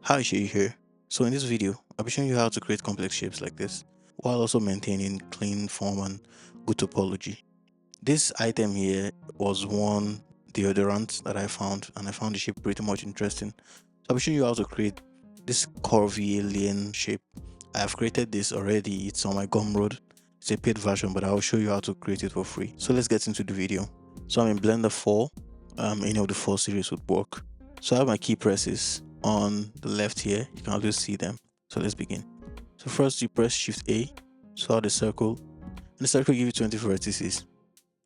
Hi, Shay here. So in this video, I'll be showing you how to create complex shapes like this, while also maintaining clean form and good topology. This item here was one deodorant that I found, and I found the shape pretty much interesting. So I'll be showing you how to create this curvy alien shape. I have created this already, it's on my Gumroad. It's a paid version, but I'll show you how to create it for free. So let's get into the video. So I'm in Blender 4, any of the 4 series would work. So I have my key presses on the left here. You can always see them. So let's begin. So first you press Shift A, so out the circle, and the circle gives you 20 vertices,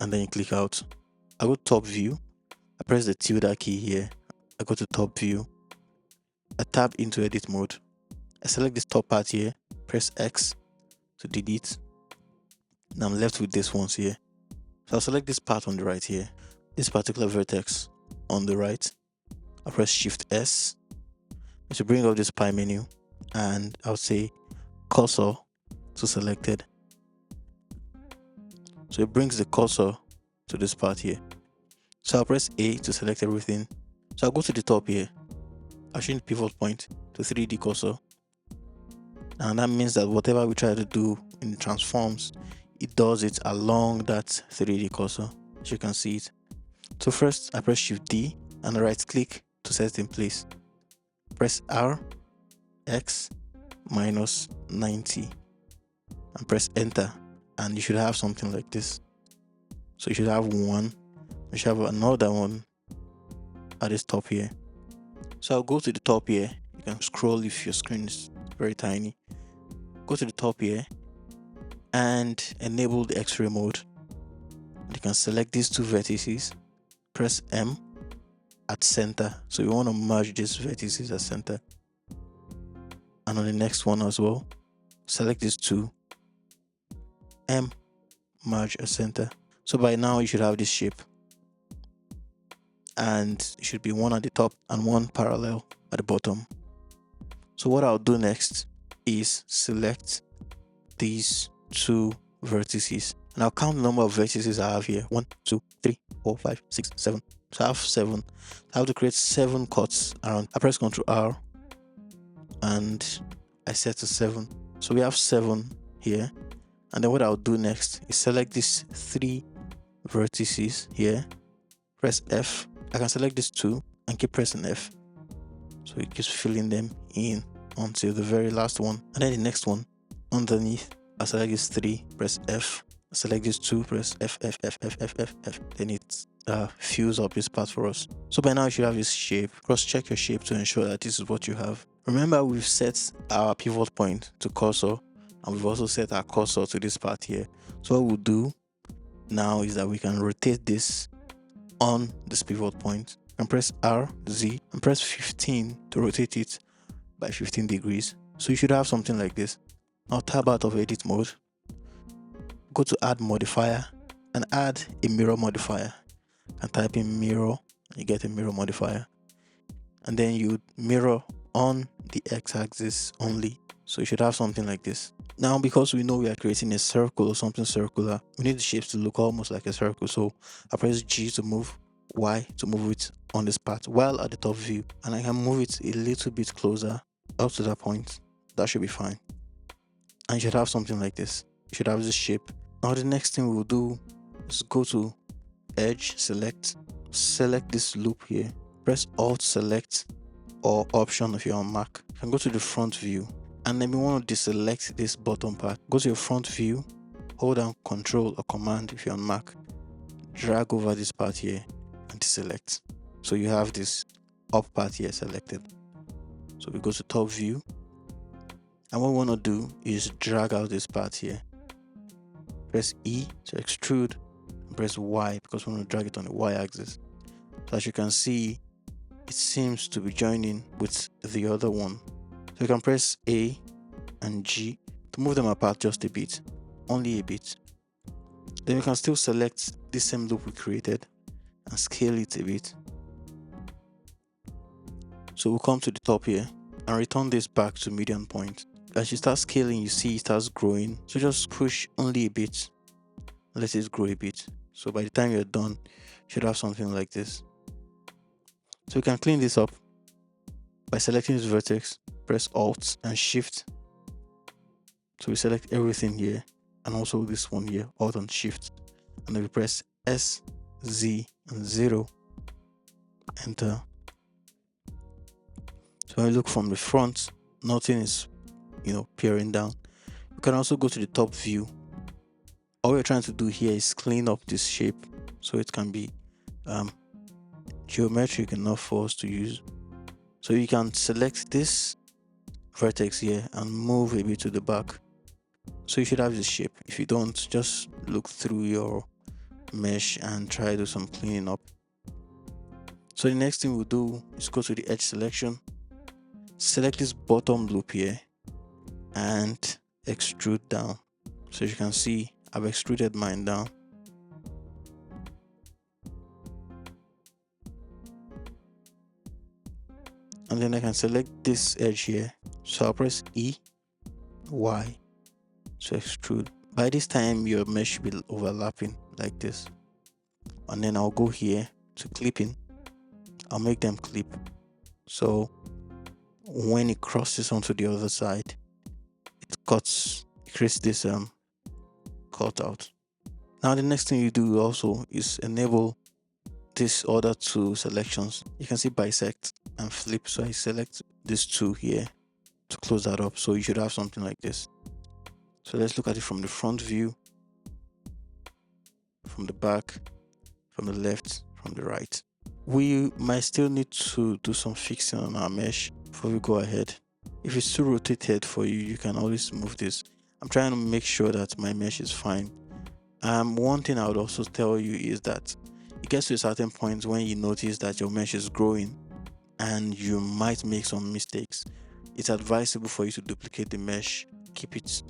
and then you click out. I go to top view, I press the tilde key here, I go to top view, I tap into edit mode, I select this top part here, press X to delete. Now I'm left with this ones here. So I'll select this part on the right here, this particular vertex on the right. I'll press Shift S to bring up this pie menu, and I'll say cursor to selected. So it brings the cursor to this part here. So I'll press A to select everything. So I'll go to the top here. I'll change pivot point to 3D cursor. And that means that whatever we try to do in the transforms, it does it along that 3D cursor, as you can see it. So first I press Shift D and right click to set it in place. Press R, X, minus 90 and press enter, and you should have something like this. So you should have one, you should have another one at this top here. So I'll go to the top here. You can scroll if your screen is very tiny. Go to the top here and enable the X-ray mode. You can select these two vertices, press M at center. So you want to merge these vertices at center. And on the next one as well, select these two, M, merge at center. So by now you should have this shape, and it should be one at the top and one parallel at the bottom. So what I'll do next is select these two vertices, and I'll count the number of vertices I have here. 1, 2, 3, 4, 5, 6, 7. So I have 7. I have to create 7 cuts around. I press Ctrl R and I set to 7. So we have 7 here. And then what I'll do next is select these 3 vertices here, press F. I can select these 2 and keep pressing F. So it keeps filling them in until the very last one. And then the next one underneath, I select this 3, press F. I select this 2, press F, F, F, F, F, F, F. Then it fills up this part for us. So by now you should have this shape. Cross check your shape to ensure that this is what you have. Remember, we've set our pivot point to cursor, and we've also set our cursor to this part here. So what we'll do now is that we can rotate this on this pivot point and press R, Z, and press 15 to rotate it by 15 degrees. So you should have something like this. Now tab out of edit mode, go to add modifier and add a mirror modifier, and type in mirror, and you get a mirror modifier, and then you mirror on the x-axis only. So you should have something like this. Now, because we know we are creating a circle or something circular, we need the shapes to look almost like a circle. So I press G to move, Y to move it on this part while at the top view, and I can move it a little bit closer up to that point. That should be fine. And you should have something like this. You should have this shape. Now the next thing we'll do is go to edge, select this loop here, press Alt select or Option if you're on Mac, and go to the front view, and then we want to deselect this bottom part. Go to your front view, hold down Control or Command if you're on Mac, drag over this part here and deselect. So you have this up part here selected. So we go to top view, and what we want to do is drag out this part here. Press E to extrude, and press Y because we want to drag it on the Y axis. So as you can see, it seems to be joining with the other one. So you can press A and G to move them apart just a bit, only a bit. Then we can still select this same loop we created and scale it a bit. So we'll come to the top here and return this back to median point. As you start scaling, you see it starts growing. So just push only a bit, let it grow a bit. So by the time you're done, you should have something like this. So we can clean this up. By selecting this vertex, press Alt and Shift. So we select everything here, and also this one here, Alt and Shift. And then we press S, Z, and 0. Enter. So when we look from the front, nothing is, peering down. You can also go to the top view. All we're trying to do here is clean up this shape so it can be geometric enough for us to use. So you can select this vertex here and move a bit to the back. So you should have this shape. If you don't, just look through your mesh and try to do some cleaning up. So the next thing we'll do is go to the edge selection, select this bottom loop here and extrude down. So as you can see, I've extruded mine down. And then I can select this edge here. So I'll press E, Y to extrude. By this time, your mesh should be overlapping like this. And then I'll go here to clipping. I'll make them clip. So when it crosses onto the other side, it creates this cut out. Now the next thing you do also is enable this other two selections. You can see bisect and flip. So I select these two here to close that up. So you should have something like this. So let's look at it from the front view, from the back, from the left, from the right. We might still need to do some fixing on our mesh before we go ahead. If it's too rotated for you, you can always move this. I'm trying to make sure that my mesh is fine. One thing I would also tell you is that it gets to a certain point when you notice that your mesh is growing and you might make some mistakes. It's advisable for you to duplicate the mesh, keep it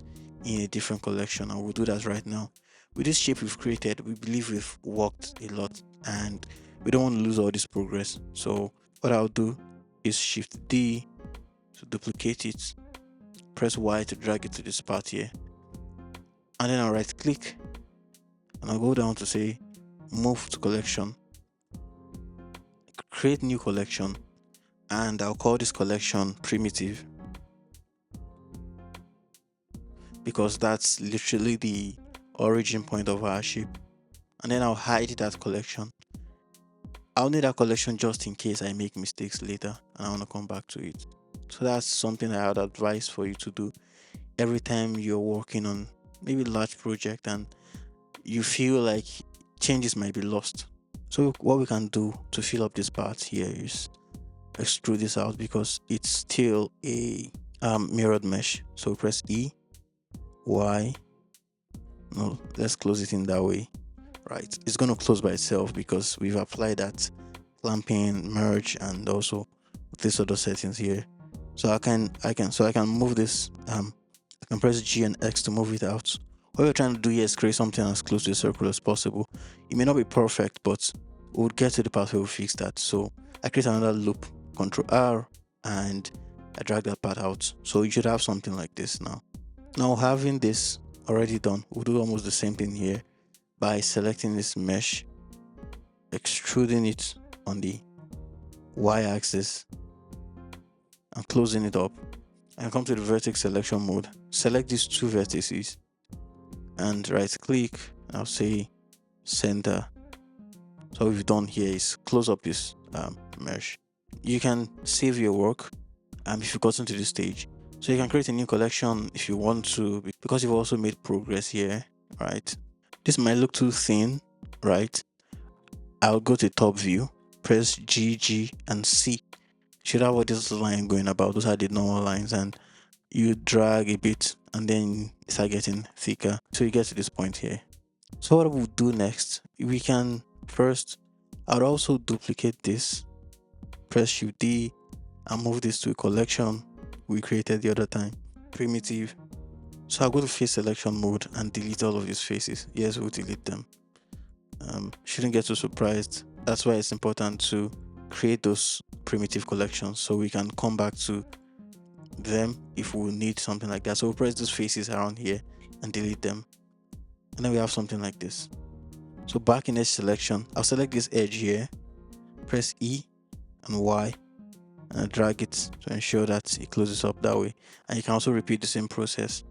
in a different collection, and we'll do that right now. With this shape we've created, we believe we've worked a lot and we don't want to lose all this progress. So what I'll do is Shift D to duplicate it, press Y to drag it to this part here, and then I'll right click and I'll go down to say move to collection, create new collection, and I'll call this collection primitive because that's literally the origin point of our shape. And then I'll hide that collection. I'll need that collection just in case I make mistakes later and I want to come back to it. So that's something I would advise for you to do every time you're working on maybe a large project and you feel like changes might be lost. So what we can do to fill up this part here is extrude this out because it's still a mirrored mesh. So press E, Y. No, let's close it in that way. Right, it's going to close by itself because we've applied that clamping, merge, and also these other settings here. So I can move this. I can press G and X to move it out. What we're trying to do here is create something as close to a circle as possible. It may not be perfect, but we'll get to the part where we'll fix that. So I create another loop, Control R, and I drag that part out. So you should have something like this now. Now having this already done, we'll do almost the same thing here by selecting this mesh, extruding it on the y-axis and closing it up, and come to the vertex selection mode. Select these two vertices and right click. I'll say center. So what we've done here is close up this mesh. You can save your work if you've gotten to this stage. So you can create a new collection if you want to, because you've also made progress here, right? This might look too thin, right? I'll go to top view, press G, G, and C. You should have what this line going about. Those are the normal lines, and you drag a bit and then start getting thicker. So you get to this point here. So what we'll do next, we can first, I'll also duplicate this, press Shift D, and move this to a collection we created the other time, primitive. So I'll go to face selection mode and delete all of these faces. Yes, we'll delete them. Shouldn't get too surprised. That's why it's important to create those primitive collections so we can come back to them if we need something like that. So we'll press those faces around here and delete them. And then we have something like this. So back in edge selection, I'll select this edge here, press E and Y, and I drag it to ensure that it closes up that way. And you can also repeat the same process.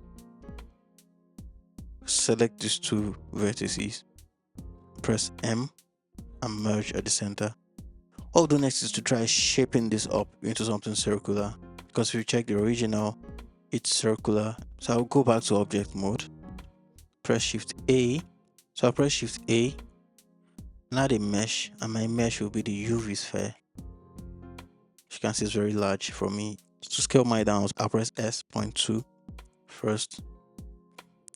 Select these two vertices, press M and merge at the center. What we'll do next is to try shaping this up into something circular, because if you check the original, it's circular. So I'll go back to object mode, press Shift A. So I'll press Shift A and add a mesh, and my mesh will be the UV sphere. As you can see, it's very large for me. To scale mine down, I'll press S.2 first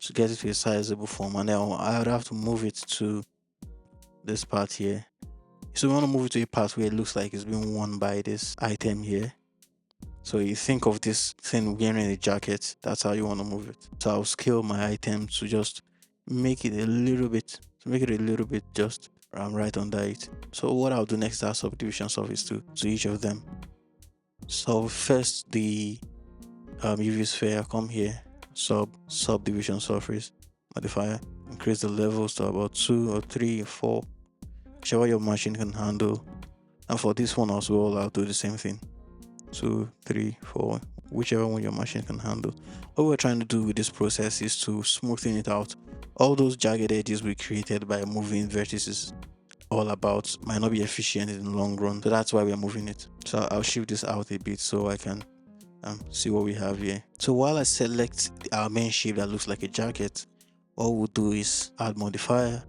to get it to a sizable form, and then I would have to move it to this part here. So we want to move it to a part where it looks like it's being worn by this item here. So you think of this thing wearing a jacket, that's how you want to move it. So I'll scale my item to just make it a little bit, just right under it. So what I'll do next is add subdivision surface to each of them. So first the UV sphere, come here, subdivision surface modifier, increase the levels to about 2 or 3 or 4, whichever your machine can handle. And for this one as well, I'll do the same thing, 2, 3, 4, whichever one your machine can handle. What we're trying to do with this process is to smoothen it out. All those jagged edges we created by moving vertices all about might not be efficient in the long run, so that's why we're moving it. So I'll shift this out a bit so I can see what we have here. So while I select our main shape that looks like a jacket, what we'll do is add modifier,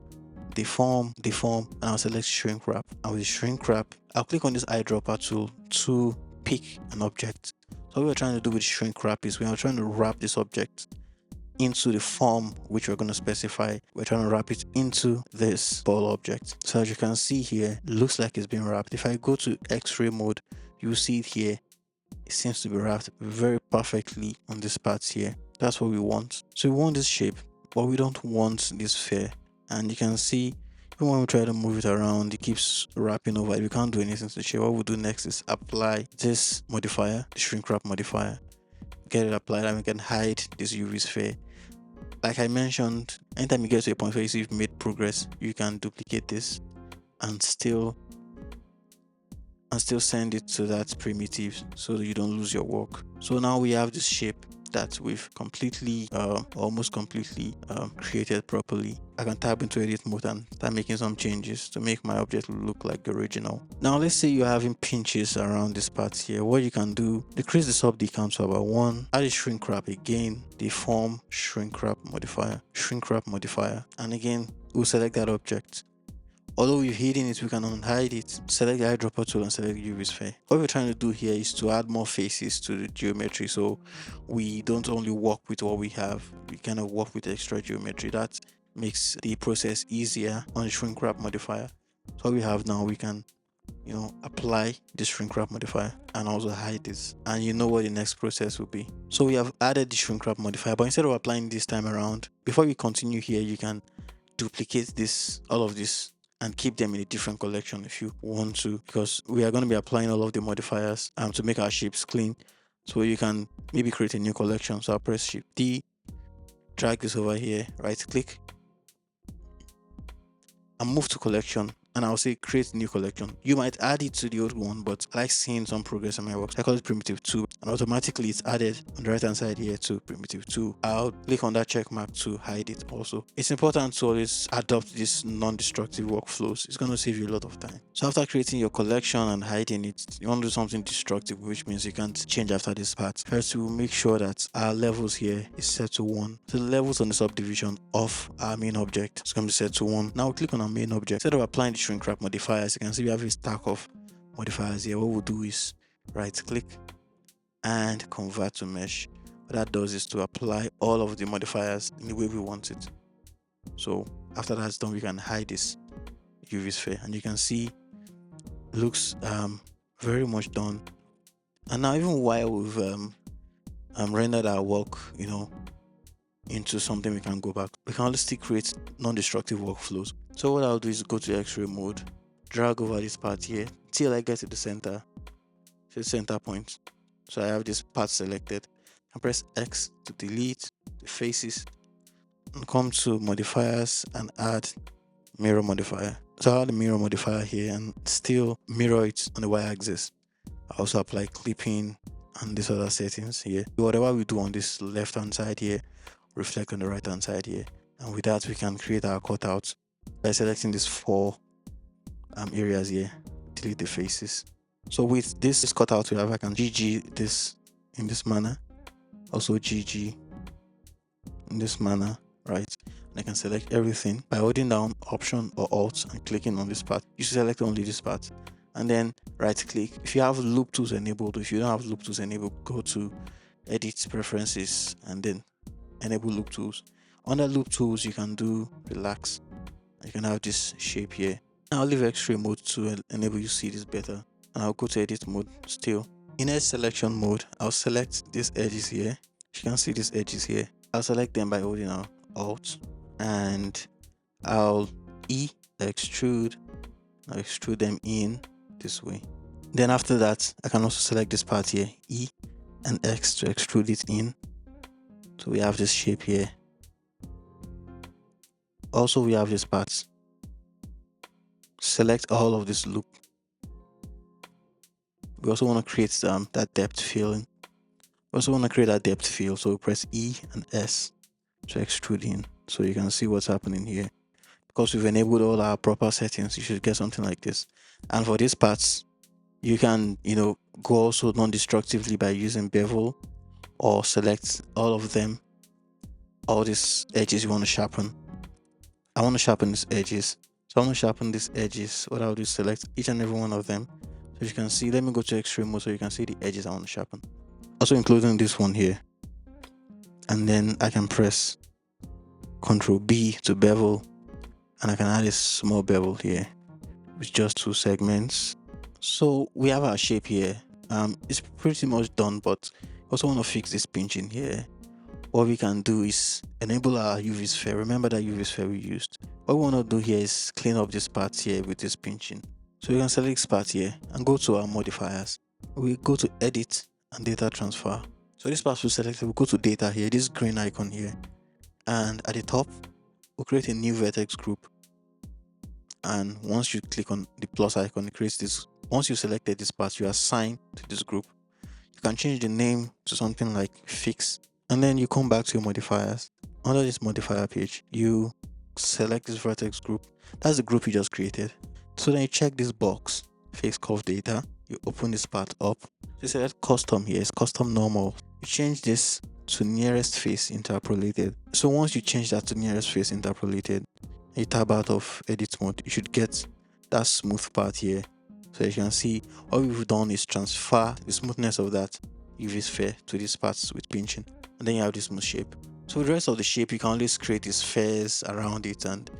deform, and I'll select shrink wrap. And with the shrink wrap, I'll click on this eyedropper tool to pick an object. So what we're trying to do with shrink wrap is we are trying to wrap this object into the form which we're going to specify. We're trying to wrap it into this ball object. So as you can see here, it looks like it's been wrapped. If I go to X-ray mode, you will see it here. It seems to be wrapped very perfectly on this part here. That's what we want. So we want this shape, but we don't want this sphere. And you can see even when we try to move it around, it keeps wrapping over it. We can't do anything to the shape. What we'll do next is apply this modifier, the shrink wrap modifier. Get it applied and we can hide this UV sphere. Like I mentioned, anytime you get to a point where you see you've made progress, you can duplicate this and still send it to that primitive so that you don't lose your work. So now we have this shape that we've completely almost completely created properly. I can tap into edit mode and start making some changes to make my object look like the original. Now let's say you're having pinches around this part here. What you can do, decrease the sub D count to about 1, add a shrink wrap again, deform, shrink wrap modifier, and again we'll select that object. Although we've hidden it, we can unhide it. Select the eyedropper tool and select UV sphere. What we're trying to do here is to add more faces to the geometry, so we don't only work with what we have, we kind of work with extra geometry. That makes the process easier on the shrink wrap modifier. So what we have now, we can apply the shrink wrap modifier and also hide this, and you know what the next process will be. So we have added the shrink wrap modifier, but instead of applying this time around, before we continue here, you can duplicate all of this and keep them in a different collection if you want to, because we are going to be applying all of the modifiers to make our shapes clean. So you can maybe create a new collection. So I'll press Shift D, drag this over here, right click and move to collection, and I'll say create new collection. You might add it to the old one, but I like seeing some progress in my work. I call it primitive 2, and automatically it's added on the right hand side here to primitive 2. I'll click on that check mark to hide it also. It's important to always adopt these non-destructive workflows. It's going to save you a lot of time. So after creating your collection and hiding it, you want to do something destructive, which means you can't change after this part. First, we'll make sure that our levels here is set to 1. So the levels on the subdivision of our main object is going to be set to 1. Now we'll click on our main object. Instead of applying the shrink wrap modifiers, you can see we have a stack of modifiers here. What we'll do is right click and convert to mesh. What that does is to apply all of the modifiers in the way we want it. So after that's done, we can hide this UV sphere, and you can see it looks very much done. And now even while we've rendered our work into something we can go back, we can only still create non-destructive workflows. So what I'll do is go to X-ray mode, drag over this part here till I get to the center, to the center point. So I have this part selected, and press X to delete the faces, and come to modifiers and add mirror modifier. So I'll add the mirror modifier here and still mirror it on the y-axis. Also apply clipping and these other settings here. Whatever we do on this left hand side here, reflect on the right hand side here. And with that, we can create our cutout by selecting these four areas here. Delete the faces. So with this cutout we have, I can GG this in this manner, also GG in this manner, right? And I can select everything by holding down Option or Alt and clicking on this part. You select only this part and then right click. If you have loop tools enabled, if you don't have loop tools enabled, go to Edit Preferences and then enable loop tools. Under loop tools, you can do relax. You can have this shape here. I'll leave X-ray mode to enable you see this better. And I'll go to edit mode still. In edge selection mode, I'll select these edges here. You can see these edges here. I'll select them by holding down Alt and I'll extrude. I'll extrude them in this way. Then after that, I can also select this part here, E and X, to extrude it in. So we have this shape here. Also, we have this part. Select all of this loop. We also want to create that depth fill. So we press E and S to extrude in. So you can see what's happening here. Because we've enabled all our proper settings, you should get something like this. And for these parts, you can, go also non-destructively by using bevel, or select all of them, all these edges you want to sharpen. I want to sharpen these edges. So I want to sharpen these edges. What I'll do is select each and every one of them. So you can see, let me go to extreme mode so you can see the edges I want to sharpen. Also including this one here. And then I can press Ctrl B to bevel. And I can add a small bevel here with just 2 segments. So we have our shape here. It's pretty much done, but also want to fix this pinching here. What we can do is enable our UV sphere. Remember that UV sphere we used. What we want to do here is clean up this part here with this pinching. So we can select this part here and go to our modifiers. We go to Edit and Data Transfer. So this part we selected, we'll go to Data here, this green icon here. And at the top, we'll create a new vertex group. And once you click on the plus icon, it creates this. Once you selected this part, you assign to this group. You can change the name to something like Fix. And then you come back to your modifiers. Under this modifier page, you select this vertex group. That's the group you just created. So then you check this box, Fix Curve Data. You open this part up. You select Custom here, it's Custom Normal. You change this to Nearest Face Interpolated. So once you change that to Nearest Face Interpolated, you tab out of Edit mode, you should get that smooth part here. So you can see all we've done is transfer the smoothness of that UV sphere to these parts with pinching. And then you have this smooth shape. So with the rest of the shape, you can always create these spheres around it and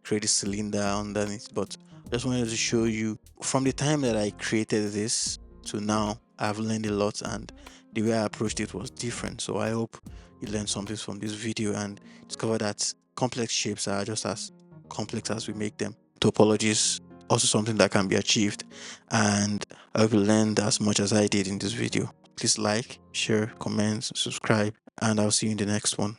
create a cylinder underneath. But I just wanted to show you from the time that I created this to now, I've learned a lot and the way I approached it was different. So I hope you learned something from this video and discover that complex shapes are just as complex as we make them. Topology is also something that can be achieved, and I hope you learned as much as I did in this video. Please like, share, comment, subscribe, and I'll see you in the next one.